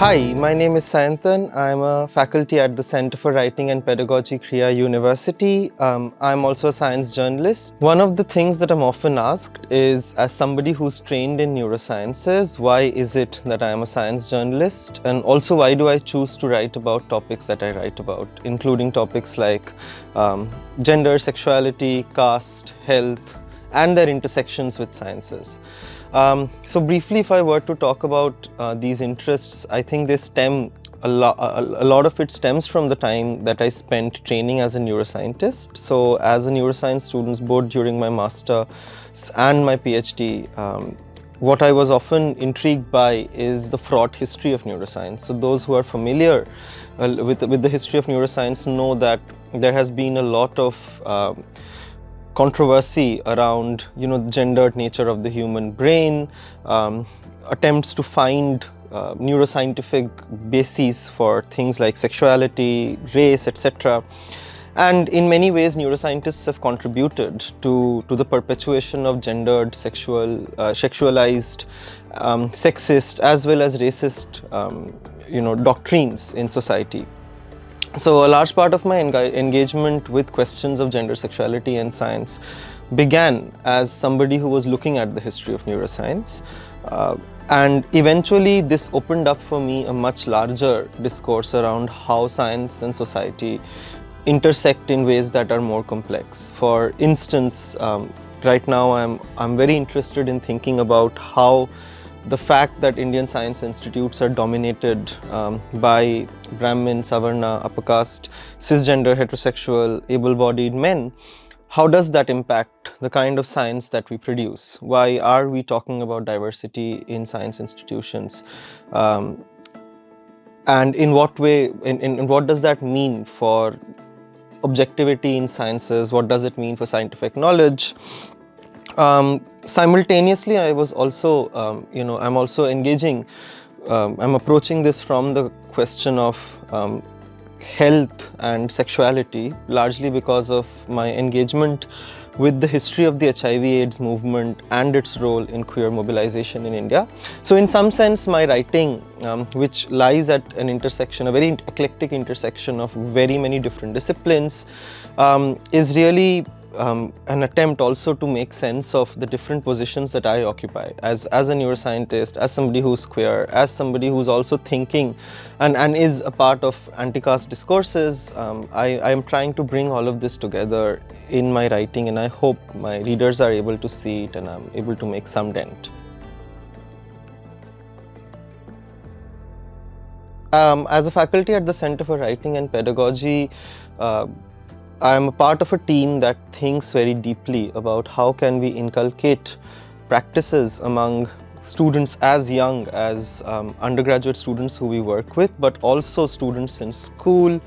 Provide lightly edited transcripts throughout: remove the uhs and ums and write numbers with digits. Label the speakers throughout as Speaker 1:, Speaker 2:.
Speaker 1: Hi, my name is Sayantan. I'm a faculty at the Center for Writing and Pedagogy, Krea University. I'm also a science journalist. One of the things that I'm often asked is, as somebody who's trained in neurosciences, why is it that I'm a science journalist? And also, why do I choose to write about topics that I write about, including topics like gender, sexuality, caste, health, and their intersections with sciences. So briefly, if I were to talk about these interests, I think they stem, a lot of it stems from the time that I spent training as a neuroscientist. So as a neuroscience student, both during my master's and my PhD, what I was often intrigued by is the fraught history of neuroscience. So those who are familiar with the history of neuroscience know that there has been a lot of controversy around gendered nature of the human brain, attempts to find neuroscientific bases for things like sexuality, race, etc. And in many ways, neuroscientists have contributed to the perpetuation of gendered, sexualized, sexist, as well as racist doctrines in society. So a large part of my engagement with questions of gender, sexuality and science began as somebody who was looking at the history of neuroscience. And eventually this opened up for me a much larger discourse around how science and society intersect in ways that are more complex. For instance, right now I'm very interested in thinking about how the fact that Indian science institutes are dominated by Brahmin, Savarna, upper caste, cisgender, heterosexual, able-bodied men, how does that impact the kind of science that we produce? Why are we talking about diversity in science institutions? And in what way, in what does that mean for objectivity in sciences? What does it mean for scientific knowledge? Simultaneously, I was also, I'm also engaging, I'm approaching this from the question of health and sexuality, largely because of my engagement with the history of the HIV/AIDS movement and its role in queer mobilization in India. So in some sense, my writing, which lies at an intersection, a very eclectic intersection of very many different disciplines, is really an attempt also to make sense of the different positions that I occupy as a neuroscientist, as somebody who's queer, as somebody who's also thinking and is a part of anti-caste discourses. I am trying to bring all of this together in my writing, and I hope my readers are able to see it and I'm able to make some dent. As a faculty at the Center for Writing and Pedagogy, I am a part of a team that thinks very deeply about how can we inculcate practices among students as young as undergraduate students who we work with, but also students in school,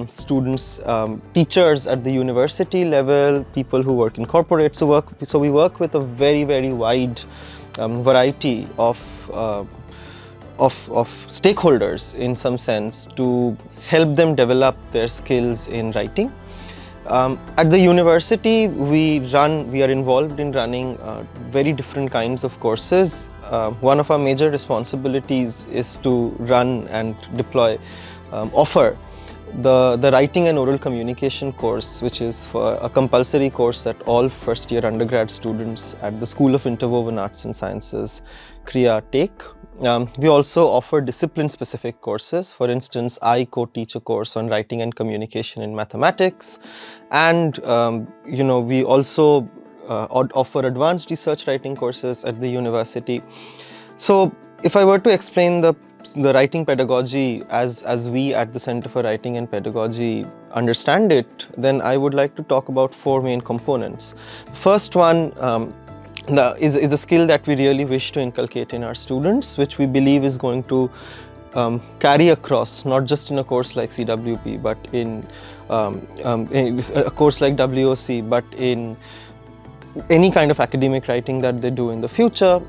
Speaker 1: students, teachers at the university level, people who work in corporates. So we work with a very, very wide variety of stakeholders in some sense to help them develop their skills in writing. At the university, we are involved in running very different kinds of courses. One of our major responsibilities is to run and deploy, offer the Writing and Oral Communication course, which is for a compulsory course that all first-year undergrad students at the School of Interwoven Arts and Sciences, Krea, take. We also offer discipline-specific courses. For instance, I co-teach a course on writing and communication in mathematics, and we also offer advanced research writing courses at the university. So, if I were to explain the writing pedagogy as we at the Center for Writing and Pedagogy understand it, then I would like to talk about four main components. The first one is a skill that we really wish to inculcate in our students, which we believe is going to carry across, not just in a course like CWP, but in a course like WOC, but in any kind of academic writing that they do in the future.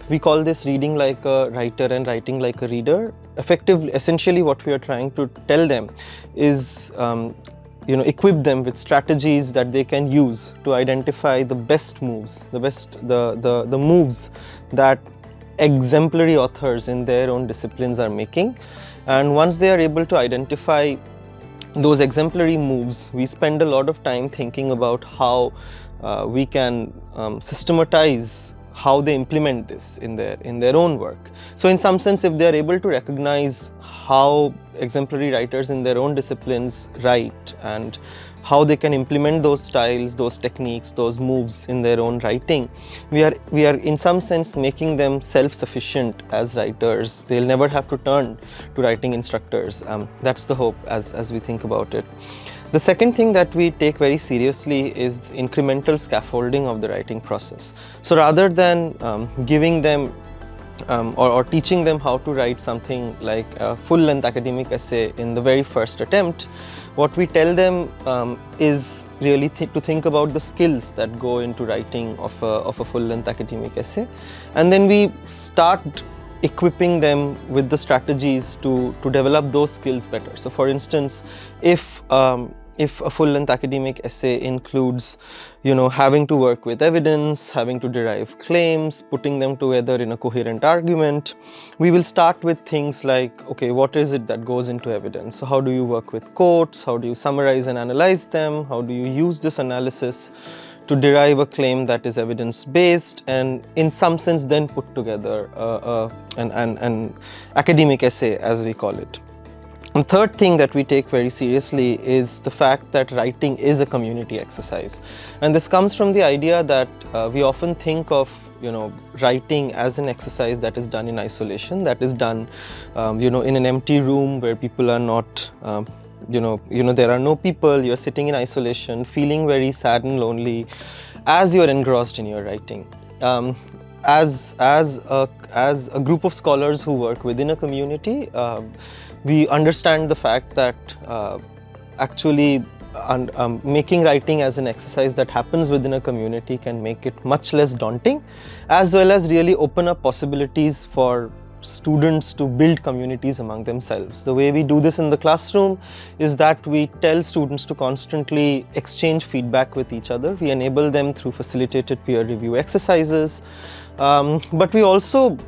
Speaker 1: We call this reading like a writer and writing like a reader. Essentially what we are trying to tell them is equip them with strategies that they can use to identify the best moves, the moves that exemplary authors in their own disciplines are making. And once they are able to identify those exemplary moves, we spend a lot of time thinking about how we can systematize how they implement this in their own work. So in some sense, if they are able to recognize how exemplary writers in their own disciplines write and how they can implement those styles, those techniques, those moves in their own writing, we are in some sense making them self-sufficient as writers. They'll never have to turn to writing instructors. That's the hope as we think about it. The second thing that we take very seriously is the incremental scaffolding of the writing process. So rather than giving them or teaching them how to write something like a full-length academic essay in the very first attempt, what we tell them is really to think about the skills that go into writing of a full-length academic essay, and then we start equipping them with the strategies to develop those skills better. So for instance, if a full-length academic essay includes, having to work with evidence, having to derive claims, putting them together in a coherent argument, we will start with things like, okay, what is it that goes into evidence? So how do you work with quotes? How do you summarize and analyze them? How do you use this analysis to derive a claim that is evidence-based, and in some sense then put together an academic essay, as we call it. The third thing that we take very seriously is the fact that writing is a community exercise. And this comes from the idea that we often think of writing as an exercise that is done in isolation, that is done in an empty room where people are not, there are no people, you're sitting in isolation, feeling very sad and lonely as you're engrossed in your writing. As a group of scholars who work within a community, we understand the fact that actually making writing as an exercise that happens within a community can make it much less daunting, as well as really open up possibilities for students to build communities among themselves. The way we do this in the classroom is that we tell students to constantly exchange feedback with each other. We enable them through facilitated peer review exercises, but we also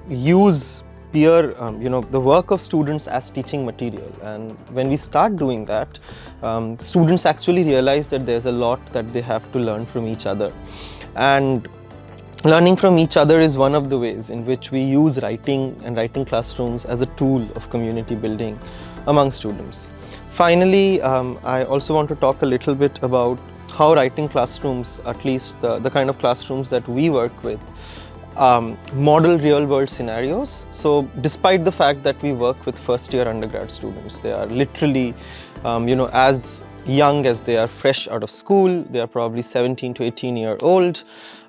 Speaker 1: use the work of students as teaching material. And when we start doing that, students actually realize that there's a lot that they have to learn from each other. And learning from each other is one of the ways in which we use writing and writing classrooms as a tool of community building among students. Finally, I also want to talk a little bit about how writing classrooms, at least the kind of classrooms that we work with, model real-world scenarios. So despite the fact that we work with first-year undergrad students, they are literally, as young as they are fresh out of school, they are probably 17 to 18-year-old.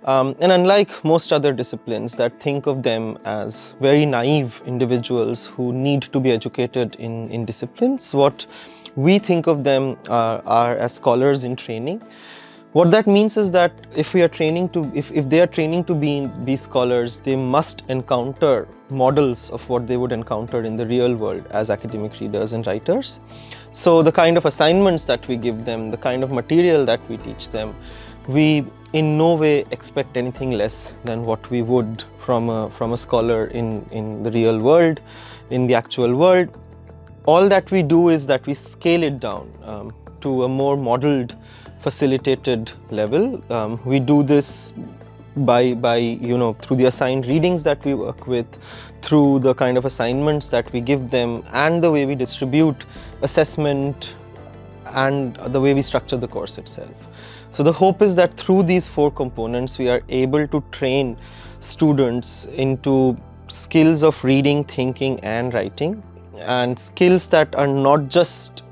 Speaker 1: And unlike most other disciplines that think of them as very naive individuals who need to be educated in disciplines, what we think of them are as scholars in training. What that means is that if they are training to be scholars, they must encounter models of what they would encounter in the real world as academic readers and writers. So the kind of assignments that we give them, the kind of material that we teach them, we in no way expect anything less than what we would from a scholar in the real world, in the actual world. All that we do is that we scale it down to a more modeled, facilitated level. We do this by through the assigned readings that we work with, through the kind of assignments that we give them, and the way we distribute assessment, and the way we structure the course itself. So the hope is that through these 4 components, we are able to train students into skills of reading, thinking, and writing, and skills that are not just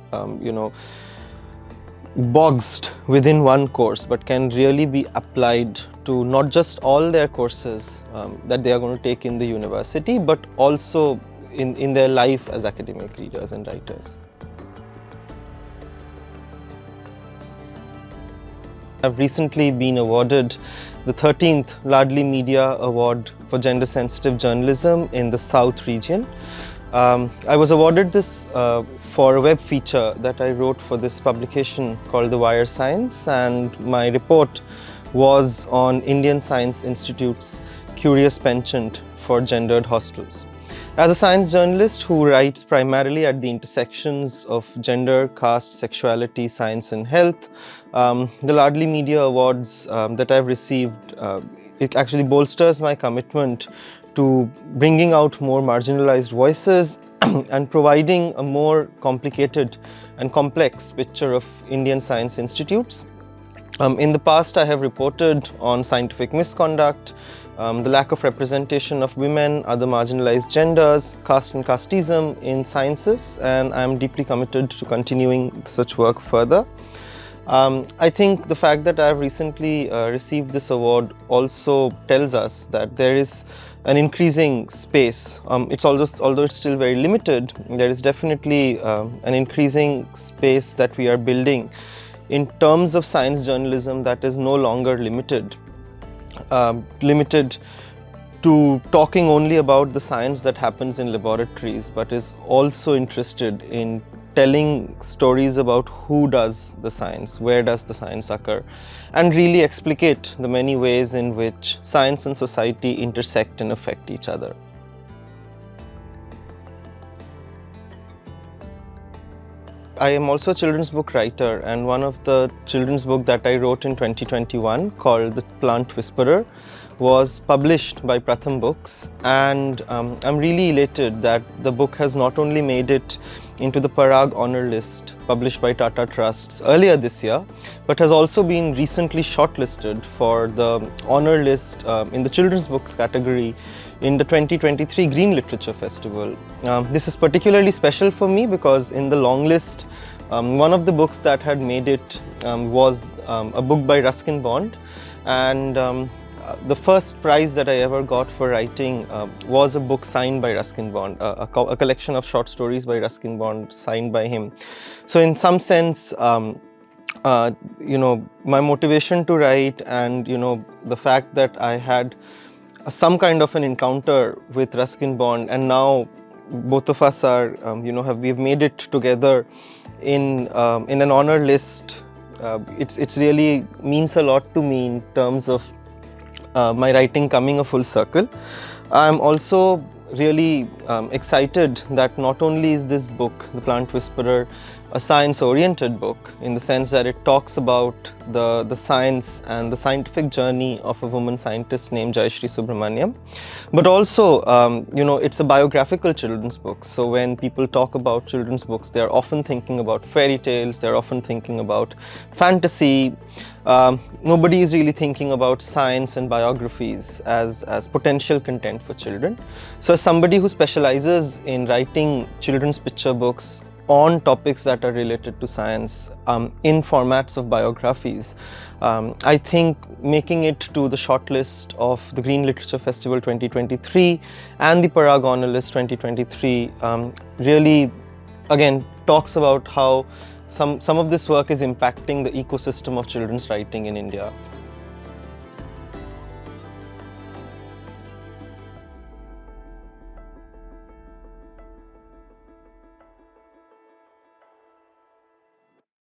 Speaker 1: boxed within one course, but can really be applied to not just all their courses that they are going to take in the university, but also in their life as academic readers and writers. I've recently been awarded the 13th Laadli Media Award for Gender Sensitive Journalism in the South region. I was awarded this for a web feature that I wrote for this publication called The Wire Science, and my report was on Indian Science Institute's curious penchant for gendered hostels. As a science journalist who writes primarily at the intersections of gender, caste, sexuality, science and health, the Laadli Media Awards that I've received, it actually bolsters my commitment to bringing out more marginalized voices and providing a more complicated and complex picture of Indian science institutes. In the past, I have reported on scientific misconduct, the lack of representation of women, other marginalized genders, caste and casteism in sciences, and I am deeply committed to continuing such work further. I think the fact that I have recently received this award also tells us that there is an increasing space. Although it's still very limited, there is definitely an increasing space that we are building in terms of science journalism that is no longer limited to talking only about the science that happens in laboratories, but is also interested in telling stories about who does the science, where does the science occur, and really explicate the many ways in which science and society intersect and affect each other. I am also a children's book writer, and one of the children's book that I wrote in 2021 called The Plant Whisperer was published by Pratham Books, and I'm really elated that the book has not only made it into the Parag Honour List published by Tata Trusts earlier this year, but has also been recently shortlisted for the honour list in the children's books category in the 2023 Green Literature Festival. This is particularly special for me because in the long list, one of the books that had made it was a book by Ruskin Bond, and the first prize that I ever got for writing was a book signed by Ruskin Bond, a collection of short stories by Ruskin Bond signed by him. So in some sense, my motivation to write and the fact that I had some kind of an encounter with Ruskin Bond, and now both of us are, we've made it together in an honor list. It's really means a lot to me in terms of my writing coming a full circle. I'm also really excited that not only is this book, The Plant Whisperer, a science-oriented book in the sense that it talks about the science and the scientific journey of a woman scientist named Jayashree Subramaniam, but also, it's a biographical children's book. So when people talk about children's books, they are often thinking about fairy tales, they're often thinking about fantasy. Nobody is really thinking about science and biographies as potential content for children. So as somebody who specializes in writing children's picture books on topics that are related to science in formats of biographies, I think making it to the shortlist of the Green Literature Festival 2023 and the Parag Honour List 2023 really, again, talks about how some of this work is impacting the ecosystem of children's writing in India.